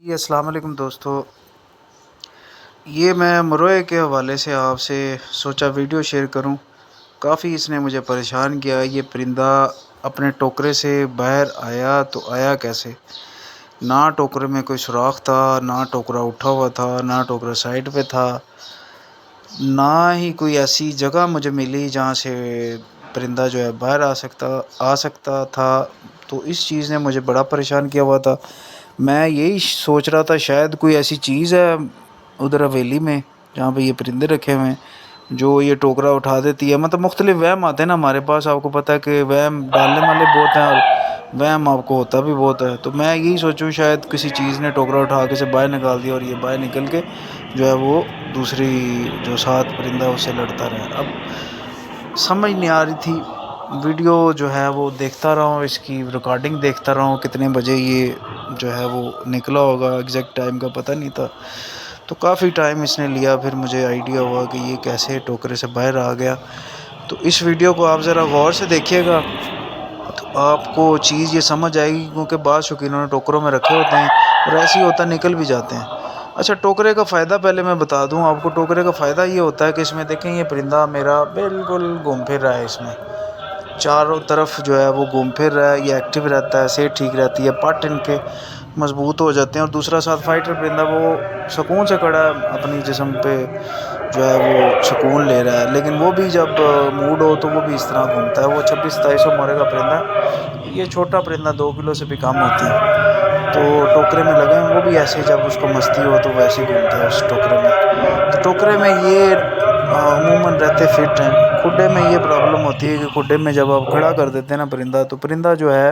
جی السلام علیکم دوستو، یہ میں مروئے کے حوالے سے آپ سے سوچا ویڈیو شیئر کروں۔ کافی اس نے مجھے پریشان کیا۔ یہ پرندہ اپنے ٹوکرے سے باہر آیا تو آیا کیسے؟ نہ ٹوکرے میں کوئی سوراخ تھا، نہ ٹوکرا اٹھا ہوا تھا، نہ ٹوکرا سائڈ پہ تھا، نہ ہی کوئی ایسی جگہ مجھے ملی جہاں سے پرندہ جو ہے باہر آ سکتا تھا۔ تو اس چیز نے مجھے بڑا پریشان کیا ہوا تھا۔ میں یہی سوچ رہا تھا شاید کوئی ایسی چیز ہے ادھر حویلی میں جہاں پہ یہ پرندے رکھے ہوئے ہیں جو یہ ٹوکرا اٹھا دیتی ہے۔ مطلب مختلف وہم آتے ہیں نا ہمارے پاس، آپ کو پتہ ہے کہ وہم ڈالنے والے بہت ہیں اور وہم آپ کو ہوتا بھی بہت ہے۔ تو میں یہی سوچوں شاید کسی چیز نے ٹوکرا اٹھا کے سے باہر نکال دیا اور یہ باہر نکل کے جو ہے وہ دوسری جو ساتھ پرندہ اس سے لڑتا رہا۔ اب سمجھ نہیں آ رہی تھی، ویڈیو جو ہے وہ دیکھتا رہا ہوں، اس کی ریکارڈنگ دیکھتا رہا ہوں، کتنے بجے یہ جو ہے وہ نکلا ہوگا، ایگزیکٹ ٹائم کا پتہ نہیں تھا۔ تو کافی ٹائم اس نے لیا، پھر مجھے آئیڈیا ہوا کہ یہ کیسے ٹوکرے سے باہر آ گیا۔ تو اس ویڈیو کو آپ ذرا غور سے دیکھیے گا تو آپ کو چیز یہ سمجھ آئے گی، کیونکہ بعض شوقینوں نے ٹوکروں میں رکھے ہوتے ہیں اور ایسے ہی ہوتا نکل بھی جاتے ہیں۔ اچھا، ٹوکرے کا فائدہ پہلے میں بتا دوں آپ کو۔ ٹوکرے کا فائدہ یہ ہوتا ہے کہ اس میں دیکھیں یہ پرندہ میرا بالکل گھوم پھر رہا ہے، اس میں چاروں طرف جو ہے وہ گھوم پھر رہا ہے، یہ ایکٹیو رہتا ہے، صحت ٹھیک رہتی ہے، پٹ ان کے مضبوط ہو جاتے ہیں۔ اور دوسرا ساتھ فائٹر پرندہ وہ سکون سے کھڑا ہے، اپنی جسم پہ جو ہے وہ سکون لے رہا ہے، لیکن وہ بھی جب موڈ ہو تو وہ بھی اس طرح گھومتا ہے۔ وہ 26-27 مرے کا پرندہ ہے، یہ چھوٹا پرندہ 2 کلو سے بھی کم ہوتے ہیں۔ تو ٹوکرے میں لگے ہیں وہ بھی ایسے، جب اس کو مستی ہو تو ویسے ہی گھومتا ہے اس ٹوکرے میں۔ تو ٹوکرے میں یہ عموماً رہتے فٹ ہیں۔ کھڈے میں یہ پرابلم ہوتی ہے کہ کھڈے میں جب آپ کھڑا کر دیتے ہیں نا پرندہ، تو پرندہ جو ہے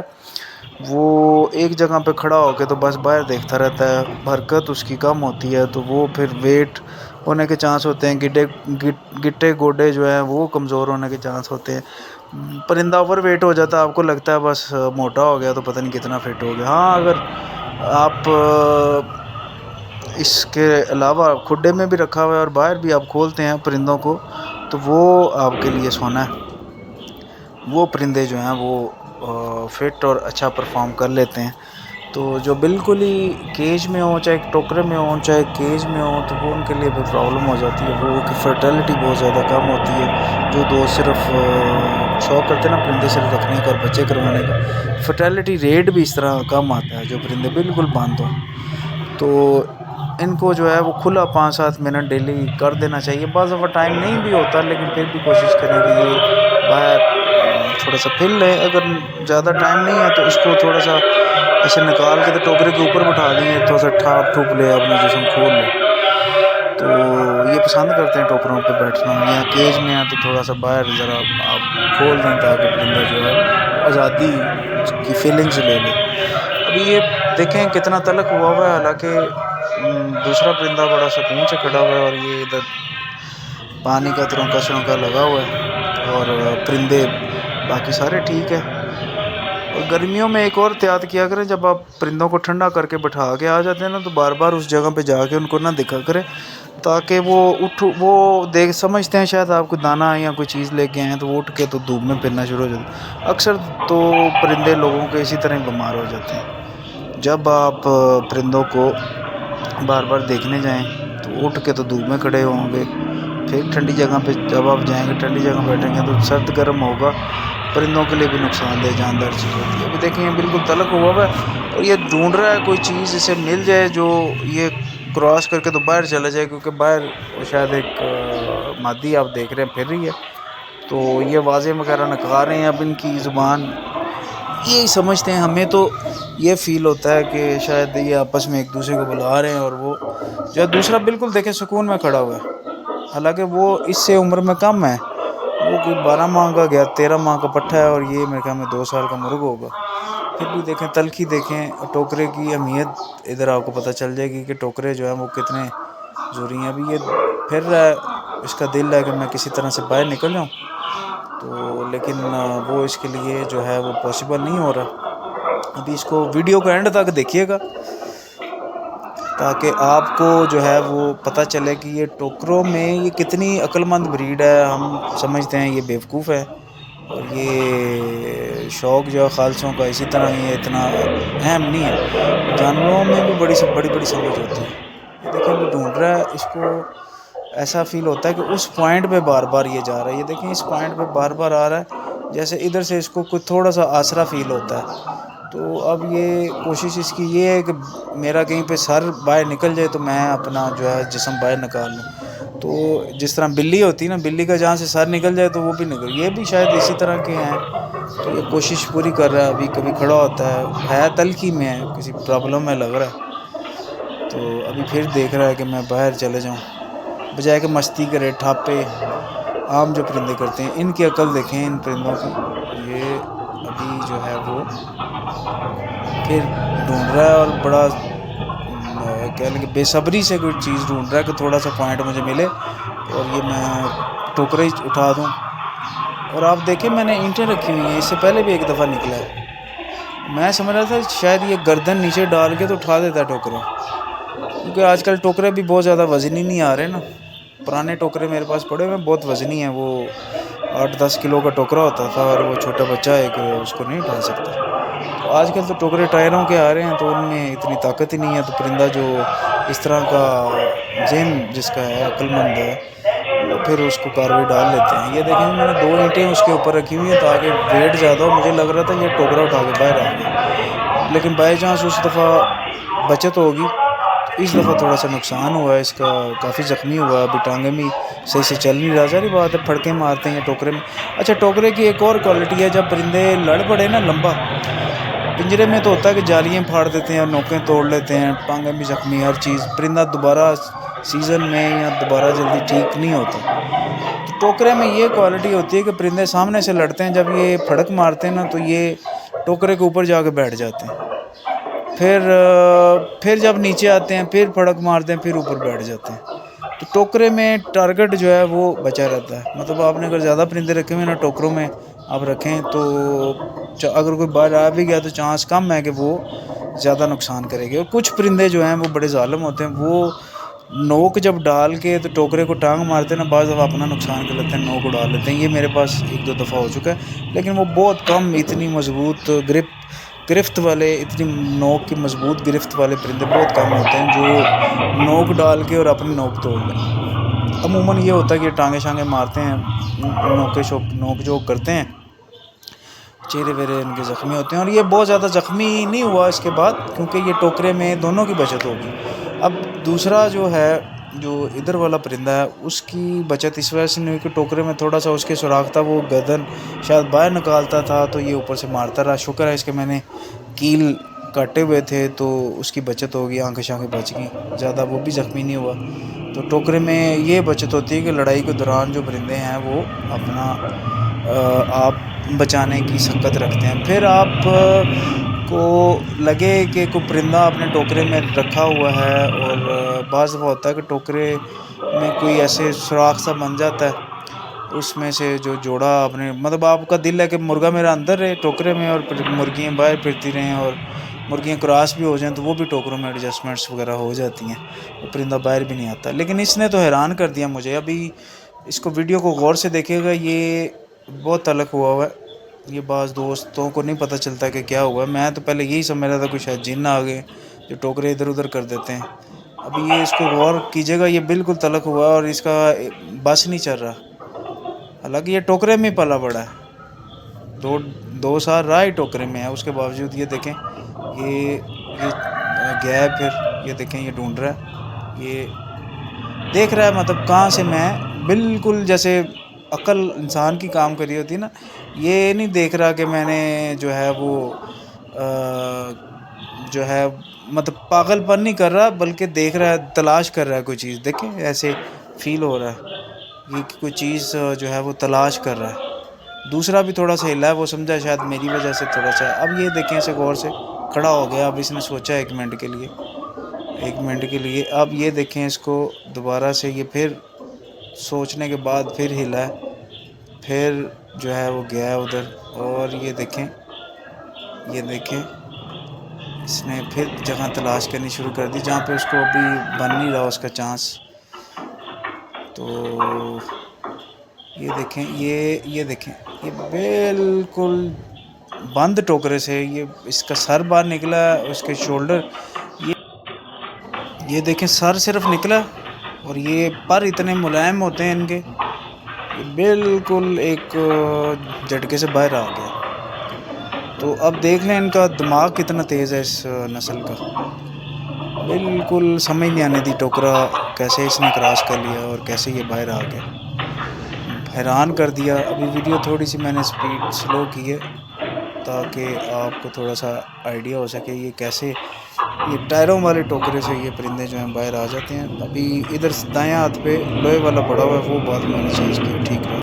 وہ ایک جگہ پہ کھڑا ہو کے تو بس باہر دیکھتا رہتا ہے، حرکت اس کی کم ہوتی ہے، تو وہ پھر ویٹ ہونے کے چانس ہوتے ہیں، گٹے گوڈے جو ہیں وہ کمزور ہونے کے چانس ہوتے ہیں۔ پرندہ اوور ویٹ ہو جاتا ہے، آپ کو لگتا ہے بس موٹا ہو گیا تو پتہ نہیں کتنا فٹ ہو گیا۔ ہاں، اگر آپ اس کے علاوہ کھڈے میں بھی رکھا ہوا ہے اور باہر بھی آپ کھولتے ہیں پرندوں کو، تو وہ آپ کے لیے سونا ہے۔ وہ پرندے جو ہیں وہ فٹ اور اچھا پرفارم کر لیتے ہیں۔ تو جو بالکل ہی کیج میں ہوں، چاہے ٹوکرے میں ہوں چاہے کیج میں ہوں، تو وہ ان کے لیے پھر پرابلم ہو جاتی ہے۔ وہ کہ فرٹیلٹی بہت زیادہ کم ہوتی ہے۔ جو دوست صرف شوق کرتے ہیں نا پرندے صرف رکھنے کا اور بچے کروانے کا، فرٹیلٹی ریٹ بھی اس طرح کم آتا ہے جو پرندے بالکل بند ہوں۔ تو ان کو جو ہے وہ کھلا 5-7 منٹ ڈیلی کر دینا چاہیے۔ بعض دفعہ ٹائم نہیں بھی ہوتا، لیکن پھر بھی کوشش کریں کہ یہ باہر تھوڑا سا پھر لیں۔ اگر زیادہ ٹائم نہیں ہے تو اس کو تھوڑا سا ایسے نکال کے تو ٹوکرے کے اوپر بٹھا دیں، تھوڑا سا ٹھاپ ٹھوپ لے، اپنا جسم کھول لے۔ تو یہ پسند کرتے ہیں ٹوکروں پہ بیٹھنا، یا کیج میں ہے تو تھوڑا سا باہر ذرا آپ کھول دیں تاکہ پرندہ جو ہے وہ آزادی کی فیلنگز لے لے۔ ابھی یہ دیکھیں کتنا تلق ہوا ہوا ہے، حالانکہ دوسرا پرندہ بڑا سکون سے کھڑا ہوا ہے اور یہ ادھر پانی کا ترونکا شرونکا لگا ہوا ہے، اور پرندے باقی سارے ٹھیک ہے۔ اور گرمیوں میں ایک اور احتیاط کیا کریں، جب آپ پرندوں کو ٹھنڈا کر کے بٹھا کے آ جاتے ہیں نا، تو بار بار اس جگہ پہ جا کے ان کو نہ دکھا کریں، تاکہ وہ دیکھ سمجھتے ہیں شاید آپ کو دانہ یا کوئی چیز لے کے آئے ہیں، تو وہ اٹھ کے تو دھوپ میں پھرنا شروع ہو جاتے ہیں۔ اکثر تو پرندے لوگوں کے اسی طرح بیمار ہو جاتے ہیں۔ جب آپ پرندوں کو بار بار دیکھنے جائیں تو اٹھ کے تو دھوپ میں کھڑے ہوں گے، پھر ٹھنڈی جگہ پہ جب آپ جائیں گے ٹھنڈی جگہ بیٹھیں گے تو سرد گرم ہوگا، پرندوں کے لیے بھی نقصان دہ جاندار چیز ہوتی ہے۔ ابھی دیکھیں یہ بالکل تلق ہوا ہوا ہے اور یہ ڈھونڈ رہا ہے کوئی چیز اسے مل جائے جو یہ کراس کر کے تو باہر چلا جائے، کیونکہ باہر شاید ایک مادی آپ دیکھ رہے ہیں پھر رہی ہے، تو یہ واضح وغیرہ نکال رہے ہیں۔ اب ان کی زبان یہی سمجھتے ہیں، ہمیں تو یہ فیل ہوتا ہے کہ شاید یہ آپس میں ایک دوسرے کو بلا رہے ہیں، اور وہ جو ہے دوسرا بالکل دیکھیں سکون میں کھڑا ہوا ہے، حالانکہ وہ اس سے عمر میں کم ہے، وہ کوئی 12 ماہ کا گیا 13 ماہ کا پٹھا ہے، اور یہ میرے خیال میں 2 سال کا مرغ ہوگا۔ پھر بھی دیکھیں تلخی، دیکھیں ٹوکرے کی اہمیت ادھر آپ کو پتہ چل جائے گی کہ ٹوکرے جو ہیں وہ کتنے ضروری ہیں۔ ابھی یہ پھر رہا ہے، اس کا دل ہے کہ میں کسی طرح سے باہر نکل جاؤں، تو لیکن وہ اس کے لیے جو ہے وہ پاسبل نہیں ہو رہا۔ ابھی اس کو ویڈیو کو اینڈ تک دیکھیے گا تاکہ آپ کو جو ہے وہ پتہ چلے کہ یہ ٹوکروں میں یہ کتنی عقل مند بریڈ ہے۔ ہم سمجھتے ہیں یہ بیوقوف ہے اور یہ شوق جو ہے خالصوں کا اسی طرح ہی اتنا اہم نہیں ہے، جانوروں میں بھی بڑی بڑی سمجھ ہوتی ہے۔ یہ دیکھیں وہ ڈھونڈ رہا ہے، اس کو ایسا فیل ہوتا ہے کہ اس پوائنٹ پہ بار بار یہ جا رہا ہے، یہ دیکھیں اس پوائنٹ پہ بار بار آ رہا ہے، جیسے ادھر سے اس کو کوئی تھوڑا سا آسرا فیل ہوتا ہے۔ تو اب یہ کوشش اس کی یہ ہے کہ میرا کہیں پہ سر باہر نکل جائے تو میں اپنا جو ہے جسم باہر نکال لوں۔ تو جس طرح بلی ہوتی ہے نا، بلی کا جہاں سے سر نکل جائے تو وہ بھی نکل، یہ بھی شاید اسی طرح کے ہیں۔ تو یہ کوشش پوری کر رہا ہے، ابھی کبھی کھڑا ہوتا ہے تلخی میں ہے، کسی پرابلم میں لگ رہا ہے، تو ابھی پھر دیکھ رہا ہے کہ میں باہر چلے جاؤں، بجائے کہ مستی کرے، ٹھاپے عام جو پرندے کرتے ہیں۔ ان کی عقل دیکھیں ان پرندوں کی، یہ ابھی جو ہے وہ پھر ڈھونڈ رہا ہے، اور بڑا کہہ لیں کہ بے صبری سے کوئی چیز ڈھونڈ رہا ہے کہ تھوڑا سا پوائنٹ مجھے ملے اور یہ میں ٹوکرے اٹھا دوں۔ اور آپ دیکھیں میں نے اینٹیں رکھی ہوئی ہیں، اس سے پہلے بھی ایک دفعہ نکلا ہے، میں سمجھ رہا تھا شاید یہ گردن نیچے ڈال کے تو اٹھا دیتا ہے ٹوکرا، کیونکہ آج کل ٹوکرے بھی بہت زیادہ وزنی نہیں آ رہے نا۔ پرانے ٹوکرے میرے پاس پڑے ہوئے بہت وزنی ہیں، وہ 8-10 کلو کا ٹوکرا ہوتا تھا، اور وہ چھوٹا بچہ ہے کہ اس کو نہیں اٹھا سکتا۔ تو آج کل تو ٹوکرے ٹائروں کے آ رہے ہیں، تو ان میں اتنی طاقت ہی نہیں ہے، تو پرندہ جو اس طرح کا ذہن جس کا ہے، عقل مند ہے، وہ پھر اس کو کاروائی ڈال لیتے ہیں۔ یہ دیکھیں میں نے 2 اینٹیں اس کے اوپر رکھی ہوئی ہیں تاکہ ویٹ زیادہ ہو، مجھے لگ رہا تھا یہ ٹوکرا اٹھا کے باہر آ گیا، لیکن بائی چانس اس دفعہ بچت ہوگی، تو اس دفعہ تھوڑا سا نقصان ہوا ہے اس کا، کافی زخمی ہوا، ابھی ٹانگیں بھی صحیح سے چل نہیں رہا۔ ظاہر بات ہے پھڑکیں مارتے ہیں یہ ٹوکرے میں۔ اچھا ٹوکرے کی ایک اور کوالٹی ہے، جب پرندے لڑ پڑے نا لمبا، پنجرے میں تو ہوتا ہے کہ جالیاں پھاڑ دیتے ہیں اور نوکیں توڑ لیتے ہیں، ٹانگیں بھی زخمی، ہر چیز، پرندہ دوبارہ سیزن میں یا دوبارہ جلدی ٹھیک نہیں ہوتا۔ تو ٹوکرے میں یہ کوالٹی ہوتی ہے کہ پرندے سامنے سے لڑتے ہیں، جب یہ پھڑک مارتے ہیں نا تو یہ ٹوکرے کے اوپر جا کے بیٹھ جاتے ہیں، پھر جب نیچے آتے ہیں پھر پھڑک مارتے ہیں، پھر اوپر بیٹھ جاتے ہیں۔ تو ٹوکرے میں ٹارگٹ جو ہے وہ بچا رہتا ہے، مطلب آپ نے اگر زیادہ پرندے رکھے ہوئے نا ٹوکروں میں آپ رکھیں، تو اگر کوئی باہر آ بھی گیا تو چانس کم ہے کہ وہ زیادہ نقصان کرے گی۔ اور کچھ پرندے جو ہیں وہ بڑے ظالم ہوتے ہیں، وہ نوک جب ڈال کے تو ٹوکرے کو ٹانگ مارتے ہیں نا، بعض دفعہ اپنا نقصان کر لیتے ہیں، نوک اڑا لیتے ہیں۔ یہ میرے پاس 1-2 دفعہ ہو چکا ہے، لیکن وہ بہت کم، اتنی مضبوط گرفت والے، اتنی نوک کی مضبوط گرفت والے پرندے بہت کم ہوتے ہیں جو نوک ڈال کے اور اپنی نوک توڑ لیں۔ عموماً یہ ہوتا ہے کہ ٹانگیں شانگیں مارتے ہیں، نوک جھوک کرتے ہیں، چہرے ویرے ان کے زخمی ہوتے ہیں، اور یہ بہت زیادہ زخمی نہیں ہوا اس کے بعد، کیونکہ یہ ٹوکرے میں دونوں کی بچت ہوگی۔ اب دوسرا جو ہے، جو ادھر والا پرندہ ہے، اس کی بچت اس وجہ سے نہیں ہوئی کہ ٹوکرے میں تھوڑا سا اس کے سوراخ تھا، وہ گردن شاید باہر نکالتا تھا تو یہ اوپر سے مارتا رہا۔ شکر ہے اس کے میں نے کیل کاٹے ہوئے تھے تو اس کی بچت ہوگی، آنکھیں شانکھیں بچ گئیں، زیادہ وہ بھی زخمی نہیں ہوا۔ تو ٹوکرے میں یہ بچت ہوتی ہے کہ لڑائی کے دوران جو پرندے ہیں وہ اپنا آپ بچانے کی سکت رکھتے ہیں۔ پھر آپ کو لگے کہ کوئی پرندہ اپنے ٹوکرے میں رکھا ہوا ہے، اور بعض دفعہ ہوتا ہے کہ ٹوکرے میں کوئی ایسے سوراخ سا بن جاتا ہے، اس میں سے جو جوڑا اپنے، مطلب آپ کا دل ہے کہ مرغا میرا اندر رہے ٹوکرے میں اور مرغیاں باہر پھرتی رہیں، اور مرغیاں کراس بھی ہو جائیں تو وہ بھی ٹوکروں میں ایڈجسٹمنٹس وغیرہ ہو جاتی ہیں، وہ پرندہ باہر بھی نہیں آتا۔ لیکن اس نے تو حیران کر دیا مجھے۔ ابھی اس کو ویڈیو کو غور سے دیکھے گا، یہ بہت تلخ ہوا ہے، یہ بعض دوستوں کو نہیں پتہ چلتا کہ کیا ہوا ہے۔ میں تو پہلے یہی سمجھ رہا تھا کہ شاید جن آ گئے جو ٹوکرے ادھر ادھر کر دیتے ہیں۔ ابھی یہ اس کو غور کیجیے گا، یہ بالکل تلخ ہوا ہے اور اس کا بس نہیں چل رہا، حالانکہ یہ ٹوکرے میں پلا بڑا ہے، 2 سال رہا ہی ٹوکرے میں ہے، اس کے باوجود یہ دیکھیں یہ گیا ہے۔ پھر یہ دیکھیں یہ ڈھونڈ رہا ہے، یہ دیکھ رہا ہے، مطلب کہاں سے میں بالکل جیسے عقل انسان کی کام کری ہوتی ہے نا، یہ نہیں دیکھ رہا کہ میں نے جو ہے وہ جو ہے مطلب پاگل پن نہیں کر رہا، بلکہ دیکھ رہا ہے، تلاش کر رہا ہے کوئی چیز۔ دیکھیں ایسے فیل ہو رہا ہے یہ کوئی چیز جو ہے وہ تلاش کر رہا ہے۔ دوسرا بھی تھوڑا سا ہلا ہے، وہ سمجھا شاید میری وجہ سے تھوڑا سا۔ اب یہ دیکھیں اسے غور سے کھڑا ہو گیا، اب اس نے سوچا 1 منٹ کے لیے، اب یہ دیکھیں اس کو دوبارہ سے، یہ پھر سوچنے کے بعد پھر ہلا ہے، پھر جو ہے وہ گیا ہے ادھر۔ اور یہ دیکھیں اس نے پھر جگہ تلاش کرنی شروع کر دی جہاں پہ اس کو ابھی بن نہیں رہا اس کا چانس۔ تو یہ دیکھیں یہ بالکل بند ٹوکرے سے، یہ اس کا سر باہر نکلا ہے، اس کے شولڈر، یہ دیکھیں سر صرف نکلا، اور یہ پر اتنے ملائم ہوتے ہیں ان کے، یہ بالکل ایک جھٹکے سے باہر آ گیا۔ تو اب دیکھ لیں ان کا دماغ کتنا تیز ہے اس نسل کا، بالکل سمجھ نہیں آنے دی ٹوکرا کیسے اس نے کراس کر لیا اور کیسے یہ باہر آ گیا، حیران کر دیا۔ ابھی ویڈیو تھوڑی سی میں نے سپیڈ سلو کی ہے تاکہ آپ کو تھوڑا سا آئیڈیا ہو سکے یہ کیسے یہ ٹائروں والے ٹوکرے سے یہ پرندے جو ہیں باہر آ جاتے ہیں۔ ابھی ادھر دائیں ہاتھ پہ لوہے والا پڑا ہوا ہے، وہ بعد میں نے چینج کیا، ٹھیک رہا۔